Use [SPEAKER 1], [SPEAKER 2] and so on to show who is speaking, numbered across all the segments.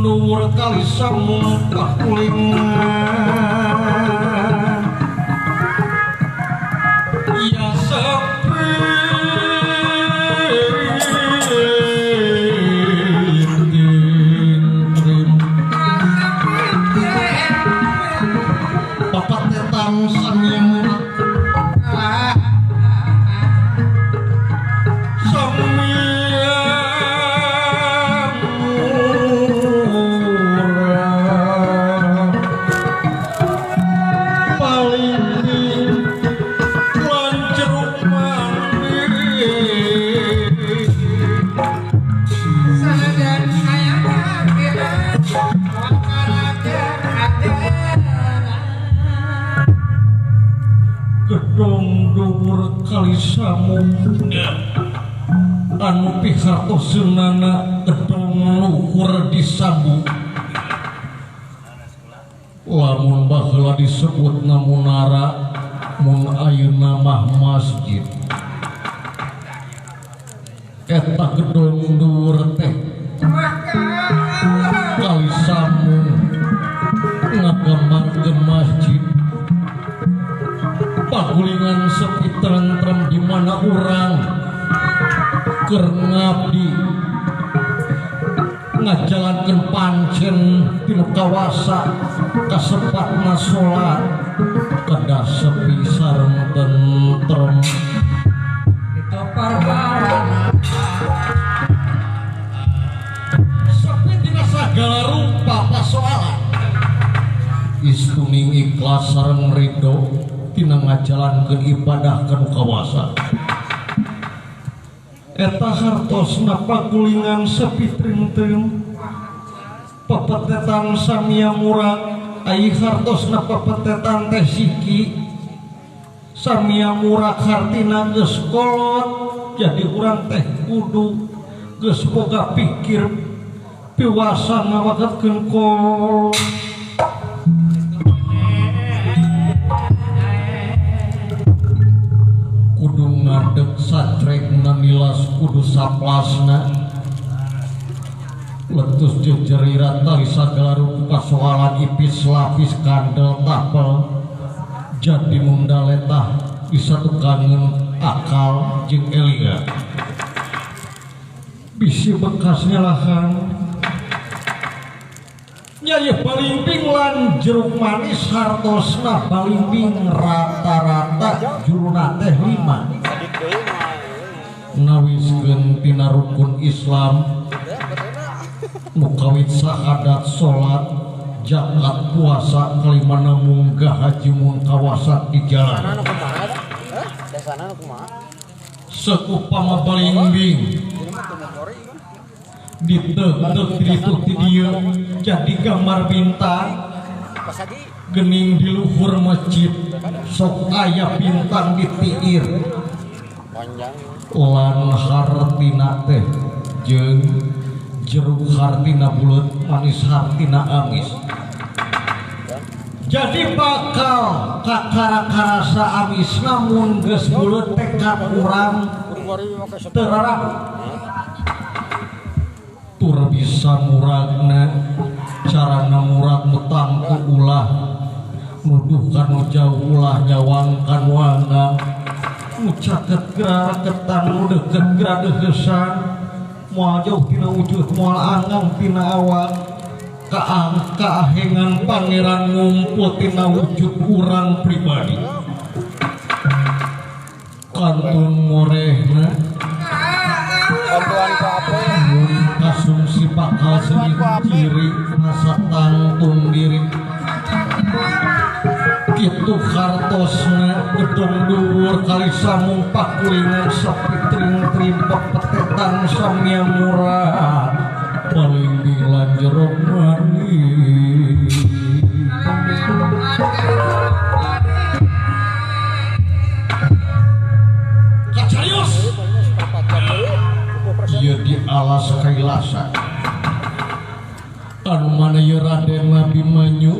[SPEAKER 1] dhuwur kali samung pakulingan ya sepi trim papat tetang sanyem gedong dhuwur kali samung anu pihartoseunana gedong luhur disambung lamun baheula disebutna munara mun ayeuna mah masjid eta gedong dhuwur teh kali samung ngagambarkeun masjid pagulingan sepi terang-terang di mana orang keur ngabdi ngajalankeun pancen tinu kawasa kasempatna salat kedah sepi sareng tentrem kita parbarana sepi tina sagala rupa pasoalan istuning ikhlas sareng ridho tina ngajalankeun ibadah kanu kawasa eta hartosna pagulingan sepi trim-trim pepetetan samia murah ai hartosna pepetetan teh siki samia murah hartina geus kolot jadi urang teh kudu geus boga pikir piwasa ngawagetkeun kolot kudu ngadeg satrekna nilas kudu saplasna letus jejerirat tali sagala rupa soalan ipis lapis kandel tapel jadi munda letah disatukangen akal jeung elinga bisi bekasnya lahan nyaya balimbing lan jeruk manis hartosna balimbing rata-rata juruna teh 5 nawiskeun tina rukun Islam mukawit syahadat salat zakat puasa kalimana munggah haji mun kawasa di jalan sekupama balimbing ditek-tek dituk di dieu jadi gambar bintang gening di luhur masjid sok aya bintang di tiir lan hartina teh jeung jeruk hartina bulet manis hartina amis jadi bakal kakara-karasa amis namun geus bulet tekad urang terarap tur bisa muragna carana murag mutang ku ulah nuduh kanu jauh ulah nyawangkan wangga nu caket geraketan nu deket gradeusan moal jauh tina wujud moal anggang tina awak kaahengan pangeran ngumpul tina wujud urang pribadi kantun morehna bantuan ke apa kasungsi bakal seni kiri nasa tangtung diri kitu hartosna gedong dhuwur kali samung pakulingan sepi trim-trim pepetetan samia murah paling bilang jeruk manis kacarius ieu di alas kailasa anu mana ye Raden Abimanyu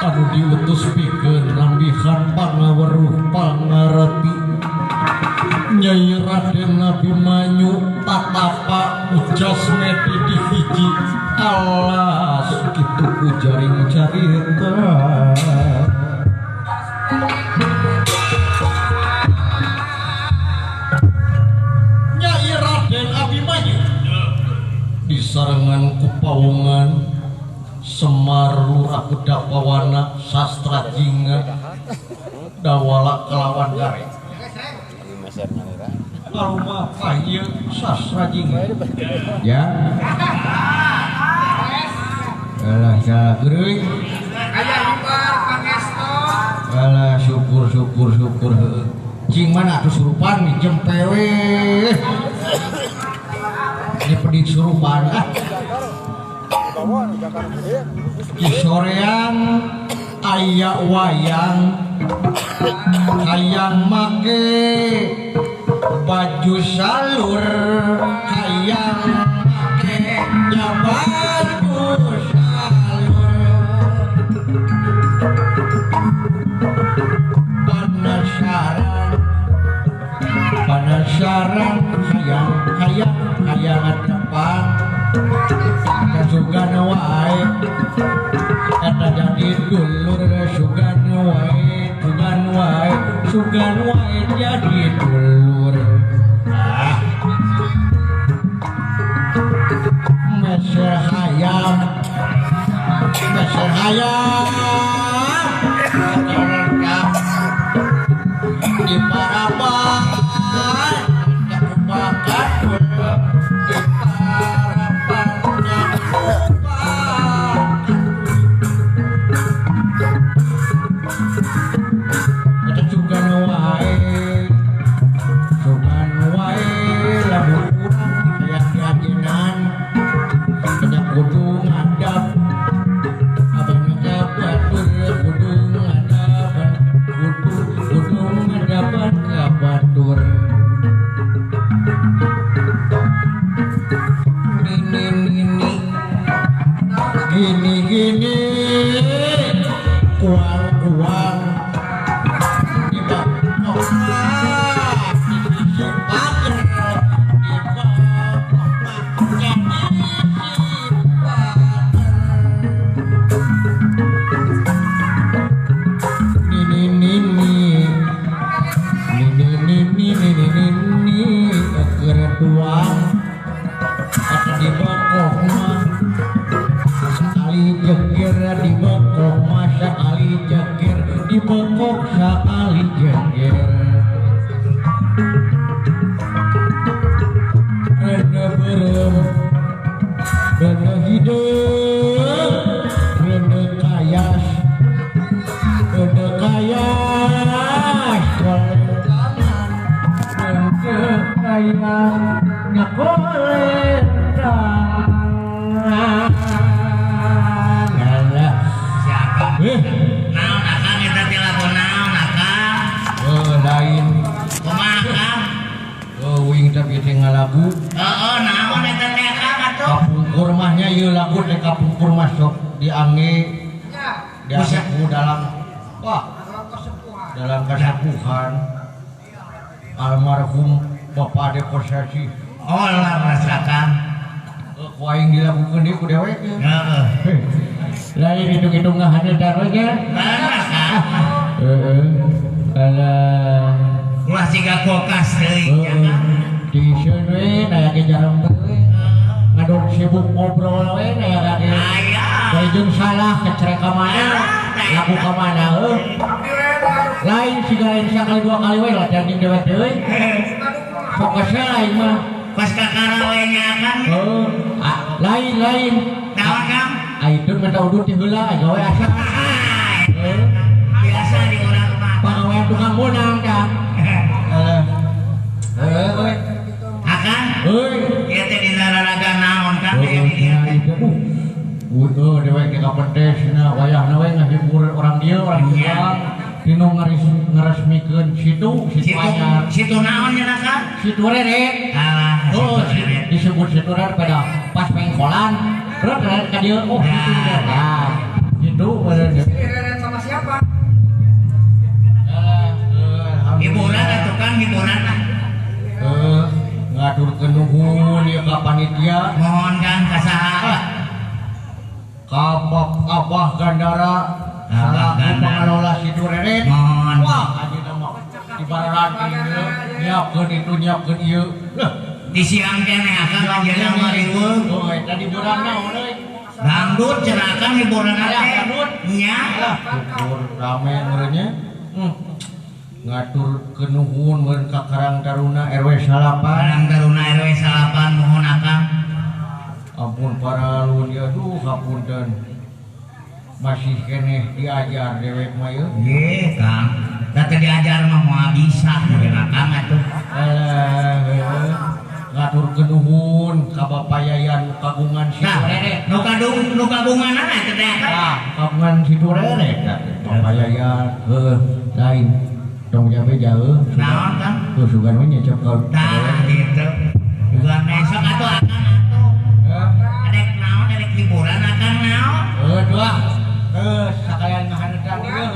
[SPEAKER 1] anu diutus pikeun nambihan pangaweruh pangareti Nyai Raden Abimanyu tatapa jasmeti di hiji alas gitu ku jaring carita Nyai Raden Abimanyu disarengan ku pawongan Semar Lurah Kedapawana Sastra Jingga Dawala kelawan gareng Aruma Pahya Sastra Jingga ya alah sageureung aya bubar pangesto alah syukur cing mana atuh surupan minjem pewe ini pedih surupan di sorean aya wayang hayang make baju salur hayang make baju salur penasaran hayang depan sugan wae eta jadi dulur sugan wae jadi dulur meser hayam di parapan kebakan gini uang di bawah di bokok masa kali jagir di bokok sekali jagir rene berem rene hidup rene kayas kolentangan rene kayas nyakolentangan
[SPEAKER 2] naon akang eta teh lagu naon akang
[SPEAKER 1] lain
[SPEAKER 2] kumaha
[SPEAKER 1] wing tapi teh ngalagu
[SPEAKER 2] naon eta teh akang atuh
[SPEAKER 1] kapungkur mahnya ieu lagu teh kapungkur masuk diangge diangge dalam kasepuhan almarhum Bapak Deposasi
[SPEAKER 2] lah rasakan
[SPEAKER 1] ku aing dilagukeun di ku dewek
[SPEAKER 2] heeh
[SPEAKER 1] lain hitung-hitung ngahadir daronya alah
[SPEAKER 2] ulah siga kulkas teuing
[SPEAKER 1] di sieun we aya ge jarang teh ngadon sibuk ngobrol we aya ge aya jeung salah kecrek ka mana lagu ka mana lain siga lain sakali dua kali we lah jeung dewek deui fokusna lain mah
[SPEAKER 2] pas kakara we nya akan
[SPEAKER 1] lain
[SPEAKER 2] naon kang
[SPEAKER 1] ayeuna minta udut di heula gawe asa
[SPEAKER 2] biasa di urang mah
[SPEAKER 1] pagawean tukang bonang kan
[SPEAKER 2] akan ieu teh di raraga naon kan aya di dieu
[SPEAKER 1] dewek ke kapentesna wayahna we ngahibur orang dieu orang tukang dinu ngaresmikeun situ anyar
[SPEAKER 2] situ naon nya kan
[SPEAKER 1] situ rere
[SPEAKER 2] alah
[SPEAKER 1] disebut situ rere pada pas pengkolan terus rere ka dieu situ rere gitu bener
[SPEAKER 3] sama siapa?
[SPEAKER 2] hiburan atau kan hiburan lah
[SPEAKER 1] ngaturkeun nuhun ieu ka panitia.
[SPEAKER 2] Mohon Kang kasaha?
[SPEAKER 1] Ka Abah Gandara selaku pengelola Situ Reret.
[SPEAKER 2] Mohon.
[SPEAKER 1] Wah, ayeuna mah dibararan ieu nyiapkeun itu nyiapkeun ieu.
[SPEAKER 2] Di siang keneh Akang anjeunna ngariweuh.
[SPEAKER 1] Oh, eta di bulan naon euy?
[SPEAKER 2] Dangdut cenah Akang hiburan teh.
[SPEAKER 1] Dangdut.
[SPEAKER 2] Nya.
[SPEAKER 1] Syukur rame meureunnya. Ngatur kenuhun meureun ka Karang Taruna RW 8.
[SPEAKER 2] Karang Taruna RW 8 mohon Akang.
[SPEAKER 1] Ampun para lun ya duh hapunten. Masih keneh diajar dewek mah yeuh.
[SPEAKER 2] Ye Kang. Da teh diajar mah moal bisa meureun Akang atuh.
[SPEAKER 1] Ngatur kenuhun ka Bapak Yayan kagungan Situ Reret.
[SPEAKER 2] Nu kagunganana teh teh.
[SPEAKER 1] Kagungan Situ Reret Bapak Yayan lain tong jabe jauh.
[SPEAKER 2] Naon Kang?
[SPEAKER 1] Tuh sugan we nyecep ka.
[SPEAKER 2] Tah gitu. Bukan besok atuh Akang atuh. Adek naon adek liburan Akang naon?
[SPEAKER 1] Dua. Sakalian ngahanedan ieu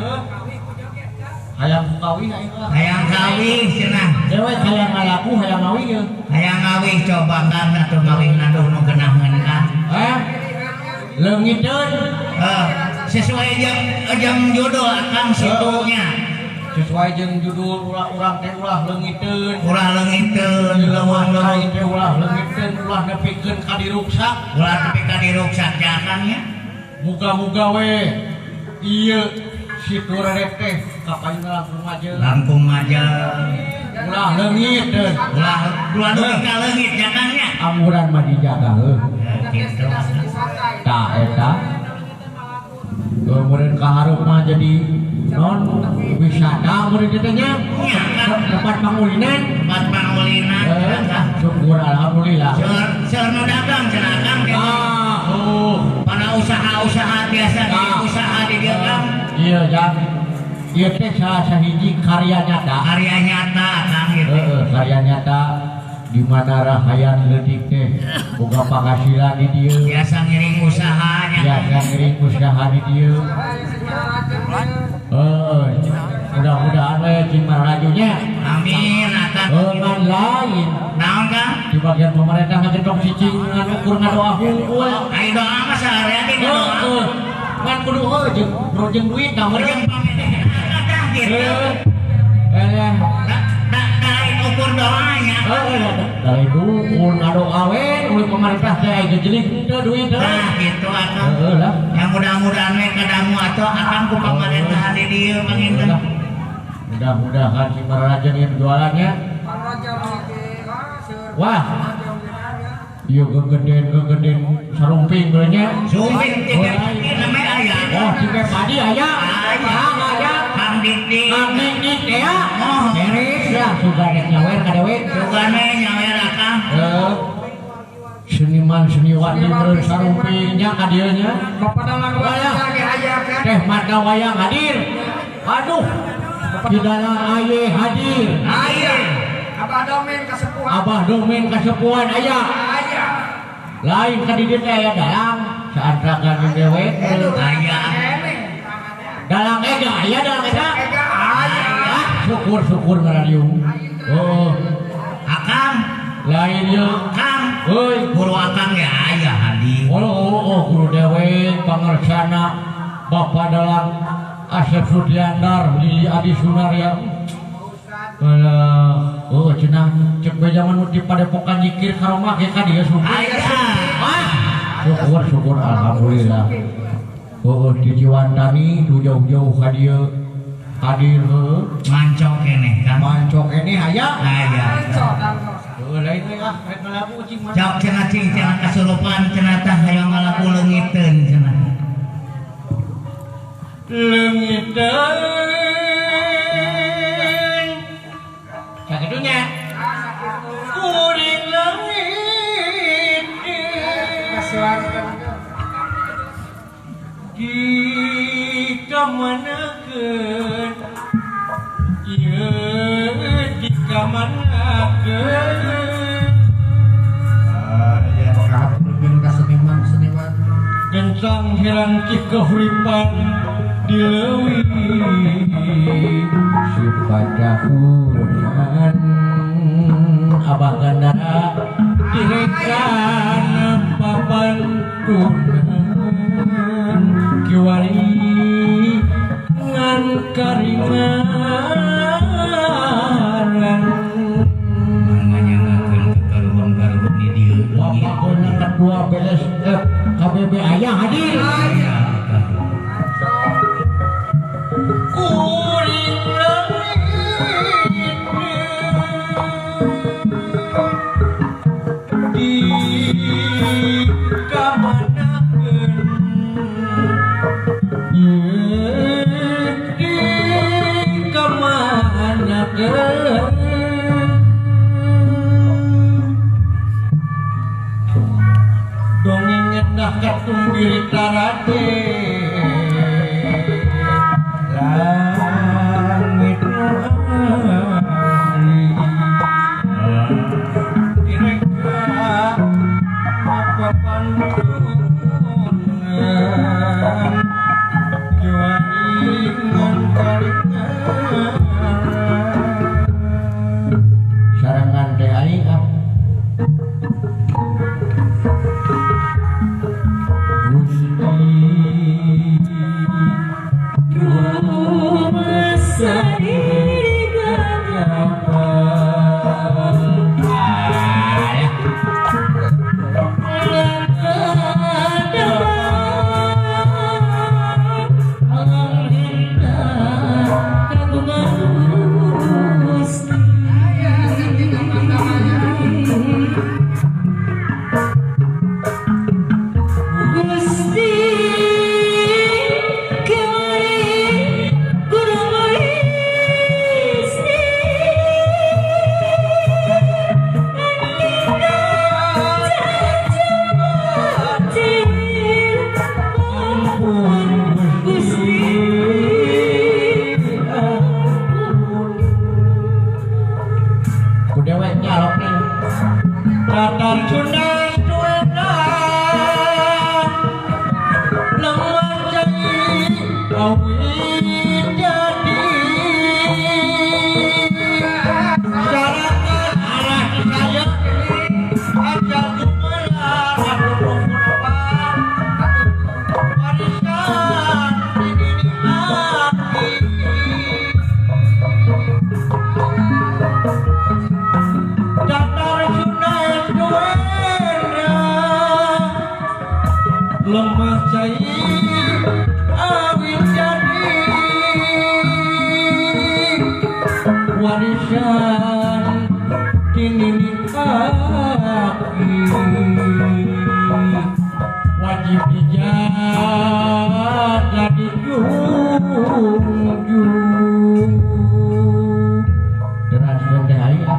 [SPEAKER 1] hayang kawin aing lah.
[SPEAKER 2] Hayang kawin cenah.
[SPEAKER 1] Dewek hayang ngalaku hayang ngawin ieu.
[SPEAKER 2] Hayang ngawin coba Kang atuh ngawin naduh nu geunaheun Kang.
[SPEAKER 1] Leungiteun.
[SPEAKER 2] Sesuai jam judul Akang situnya.
[SPEAKER 1] Sesuai jeung judul urang teh ulah leungiteun.
[SPEAKER 2] Ulah leungiteun leuweung-leuweung
[SPEAKER 1] teh ulah leungiteun ulah nepikeun ka diruksak.
[SPEAKER 2] ulah tepi ka diruksak teh Akang nya.
[SPEAKER 1] Muga-muga we ieu Situ Reret teh kapain langkung aja.
[SPEAKER 2] Langkung aja.
[SPEAKER 1] Ulah leungiteun.
[SPEAKER 2] Ulah nepi ka leungit nya Kang nya.
[SPEAKER 1] Amuran mah dijaga heuh.
[SPEAKER 2] Gitu.
[SPEAKER 1] Tah eta. Kemudian kaharep mah jadi non wisata meureun teh nya. Tempat pangulinan.
[SPEAKER 2] Tempat pangulinan.
[SPEAKER 1] Syukur alhamdulillah.
[SPEAKER 2] Seur nu dagang cenah Kang. Pada usaha-usaha biasa usaha di dieu Kang.
[SPEAKER 1] Iya Jang. Ieu teh salah sahiji karya nyata.
[SPEAKER 2] Karya nyata Kang gitu.
[SPEAKER 1] Karya nyata di mana rahayan leutik teh boga penghasilan di dieu.
[SPEAKER 2] Biasa ngiring usahanya.
[SPEAKER 1] Biasa ngiring usaha di dieu. Mudah-mudahan we cing marajunya.
[SPEAKER 2] Amin Akang.
[SPEAKER 1] Ngan lain.
[SPEAKER 2] Naon Kang?
[SPEAKER 1] Di bagian pemerintah ngedok cicing ngan ukur ngadoa hungkul.
[SPEAKER 2] Ai doa mah sarean di doa.
[SPEAKER 1] Ngan kudu jeung duit da
[SPEAKER 2] Jeung pamit dah gitu. Lain ukur doanya.
[SPEAKER 1] Dari ukur ngadoa we ulah pemerintah teh aya jelik teu duit teh.
[SPEAKER 2] Nah gitu Akang. Yang mudah-mudahan we kadamu atuh Akang ku pamerintahan di dieu panginten.
[SPEAKER 1] Mudah-mudahan si Maraja yang jualannya. Wah, iya gegeden sarumping nya.
[SPEAKER 2] Sumping tiga namanya aya.
[SPEAKER 1] Oh, tiga padi aya.
[SPEAKER 2] Kang Dik.
[SPEAKER 1] Kang Dik ya. Beres ya, sudah ada nyawer kadewek.
[SPEAKER 2] Sugane nyawer Akang.
[SPEAKER 1] Seniman-seniwan di meureun sarumpingnya ka dieu nya.
[SPEAKER 3] Padalang wayang diajarkan.
[SPEAKER 1] Teh Mata Wayang hadir. Aduh. Kidalang aye hadir.
[SPEAKER 3] Aya. Abah domen kasepuhan.
[SPEAKER 1] Abah domen kasepuhan aya.
[SPEAKER 3] Aya.
[SPEAKER 1] Lain ka di dieu teh aya dalang. Saantrakan jeung dewek.
[SPEAKER 2] Aya.
[SPEAKER 1] Dalang ega aya dalang eta.
[SPEAKER 3] Ega aya.
[SPEAKER 1] Syukur ngarariung. Oh,
[SPEAKER 2] Akang.
[SPEAKER 1] lain ye.
[SPEAKER 2] Kang.
[SPEAKER 1] Euy,
[SPEAKER 2] Guru Akang ya aya hadir.
[SPEAKER 1] guru dewek pangersana Bapak dalang Asep Sudiandar Lili Adi Sunaria. Cenah cek bae zaman nu di padepokan zikir karomah ge ka dieu syukur. Syukur alhamdulillah. Di Ciwantani tu jauh-jauh ka dieu hadir
[SPEAKER 2] Mancok keneh Kang.
[SPEAKER 1] mancok ini aya.
[SPEAKER 2] Aya.
[SPEAKER 1] Lain we rek ngalaku cing mah.
[SPEAKER 2] Jauh cenah cing cenah kasurupan cenah tah hayang ngalaku leungiteun cenah.
[SPEAKER 1] Leungiteun. Sakitunya. Kuring leungit. Dikamanakeun. Ieu dikamanakeun. Gencang hirang cik kahuripan dileuwi si padahunan abah gandara direkan papan tunan kiwari ngan karimaran
[SPEAKER 2] nganyangakeun kekaruan-karuan di dieu
[SPEAKER 1] pokona kedua beres KBB aya hadir kuring di kamanakeun di kamanakeun dongeng ngendah katung diri tarade langit hari direka apa pantungan juaringan kalingan sarangan teh aing Datar Sunda Sunda lawan jadi awit jadi syarakat arah saya ajal kumalar aku rumpuan warisan ini hati Datar Sunda lemah cair awit jadi warisan kini nikaki wajib dijaga di junjung deras teh aya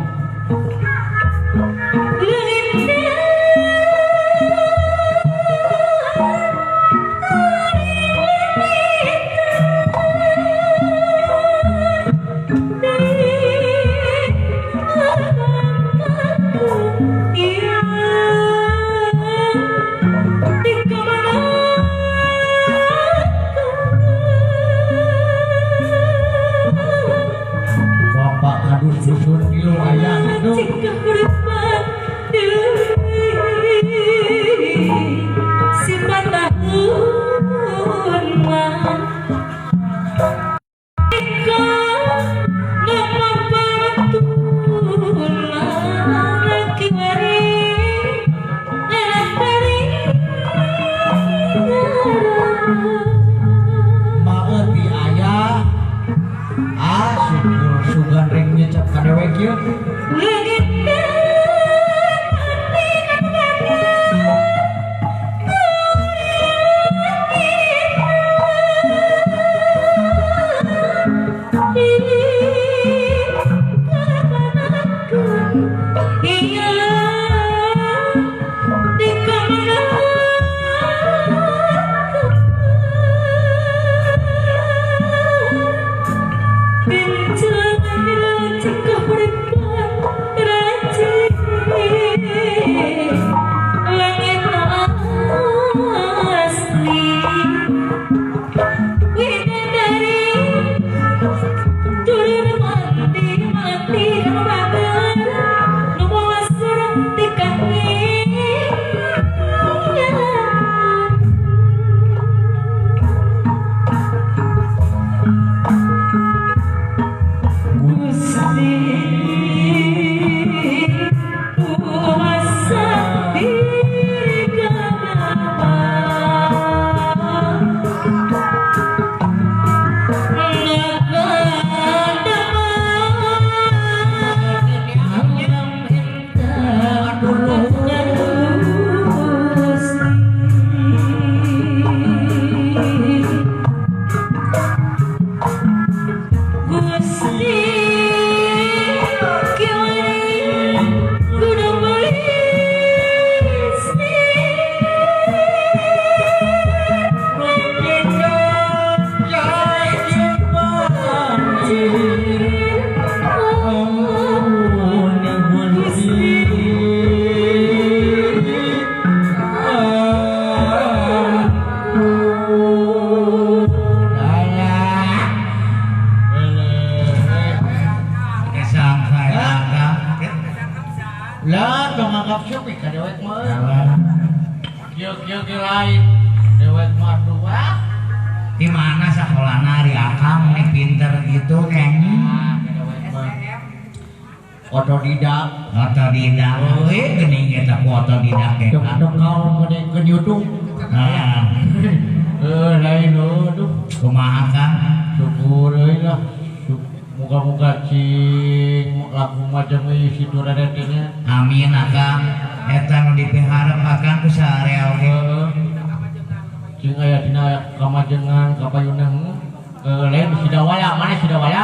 [SPEAKER 1] kieu lain dewek madu
[SPEAKER 2] di mana sakolana ari akang nih pinter gitu kayaknya
[SPEAKER 1] otodidak
[SPEAKER 2] geuning eta ku otodidak
[SPEAKER 1] dek kau ke YouTube
[SPEAKER 2] nah
[SPEAKER 1] lain aduh
[SPEAKER 2] kumaha Kang
[SPEAKER 1] syukur euy lah muga-muga cing laku macam ieu situ radetenya
[SPEAKER 2] amin Akang eta nu dipiharep Akang ku saarea oge
[SPEAKER 1] cing aya dina kamajengan kapayuneng lain sidawaya mana sidawaya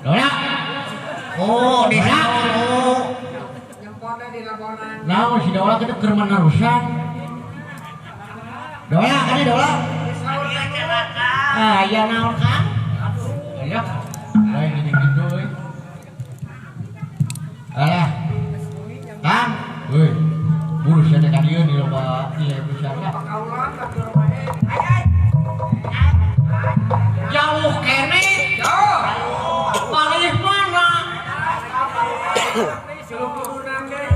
[SPEAKER 1] doya
[SPEAKER 2] oh di saur
[SPEAKER 3] Nyempotnya di laporan.
[SPEAKER 1] naon sidawaya kita keur manarusan doya kan doya
[SPEAKER 2] aya naon Kang
[SPEAKER 1] aya lain gitu euy alah Kang euy urus ada ka dieu di loba ieu besar lah
[SPEAKER 3] Kaulan tapi rumahnya.
[SPEAKER 2] jauh kene
[SPEAKER 3] Jauh.
[SPEAKER 2] paling mana
[SPEAKER 3] Seluruhan deh.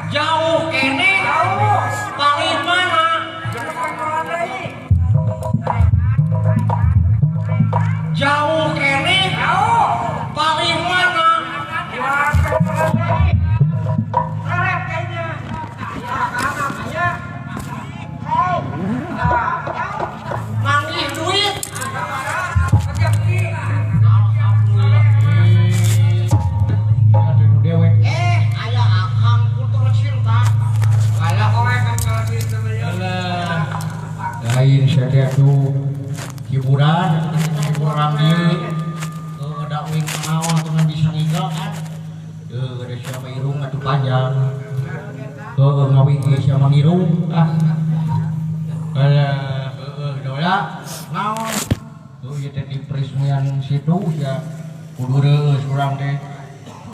[SPEAKER 2] jauh kene
[SPEAKER 3] Jauh.
[SPEAKER 2] paling mana
[SPEAKER 3] Seluruhan deh.
[SPEAKER 2] jauh kene
[SPEAKER 3] Jauh.
[SPEAKER 2] paling mana
[SPEAKER 3] Seret kayaknya. Kanan aja.
[SPEAKER 2] manggih duit
[SPEAKER 3] Rezeki.
[SPEAKER 1] aduh dewek
[SPEAKER 2] aya akang puter cinta
[SPEAKER 3] Kayak orang kan kalau gitu ya.
[SPEAKER 1] alah lain saya tuh hiburan hiburan dia ada wing mau atau nggak bisa ngigal kan ada siapa irung atau panjang ngawing siapa irung alah doya naon tuh ya tadi peresmian situ ya kudu deus urang teh